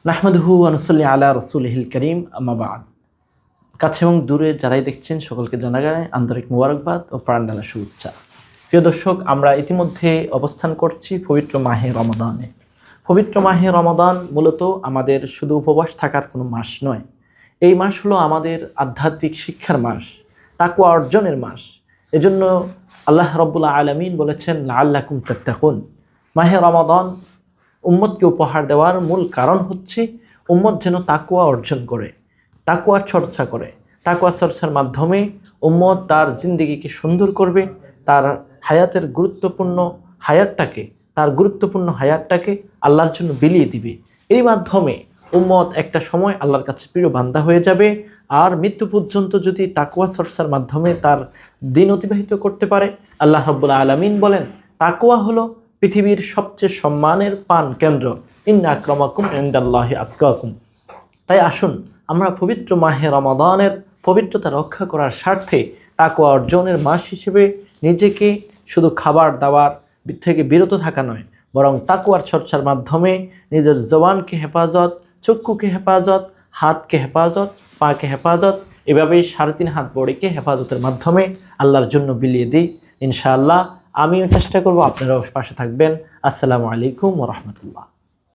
নাহমাদুহু ওয়া নুসাল্লি আলা রাসূলিহিল কারীম, আম্মা বা'দ। কাছে এবং দূরে যারাই দেখছেন সকলকে জানাই আন্তরিক মোবারকবাদ ও প্রাণঢালা শুভেচ্ছা। প্রিয় দর্শক, আমরা ইতিমধ্যে অবস্থান করছি পবিত্র মাহে রমাদানে। পবিত্র মাহে রমাদান মূলত আমাদের শুধু উপবাস থাকার কোনো মাস নয়। এই মাস হলো আমাদের আধ্যাত্মিক শিক্ষার মাস, তাকওয়া অর্জনের মাস। এজন্য আল্লাহ রাব্বুল আলামিন বলেছেন লাআল্লাকুম তাত্তাকুন। মাহে রমাদান উম্মতকে উপহার দেওয়ার মূল কারণ হচ্ছে উম্মত যেন তাকওয়া অর্জন করে, তাকওয়ার চর্চা করে। তাকওয়া চর্চার মাধ্যমে উম্মত তার জিন্দেগিকে সুন্দর করবে, তার গুরুত্বপূর্ণ হায়াতটাকে আল্লাহর জন্য বিলিয়ে দিবে। এই মাধ্যমে উম্মত একটা সময় আল্লাহর কাছে প্রিয় বান্দা হয়ে যাবে। আর মৃত্যু পর্যন্ত যদি তাকওয়া চর্চার মাধ্যমে তার দিন অতিবাহিত করতে পারে, আল্লাহ রাব্বুল আলামিন বলেন তাকওয়া হলো পৃথিবীর সবচেয়ে সম্মানের পান কেন্দ্র। ইন্না আক্রামাকুম ইনদাল্লাহি আতকাকুম। তাই আসুন আমরা পবিত্র মাহে রমাদানের পবিত্রতা রক্ষা করার স্বার্থে তাকওয়া অর্জনের মাস হিসেবে নিজেকে শুধু খাবার দাবার থেকে বিরত থাকা নয়, বরং তাকওয়ার চর্চার মাধ্যমে নিজের জবানকে হেফাজত, চক্ষুকে হেফাজত, হাতকে হেফাজত, পাকে হেফাজত, এভাবেই 3.5 হাত বডিকে হেফাজতের মাধ্যমে আল্লাহর জন্য বিলিয়ে দিই। ইনশাআল্লাহ আমিও চেষ্টা করব, আপনারাও পাশে থাকবেন। আসসালামু আলাইকুম ওয়া রাহমাতুল্লাহ।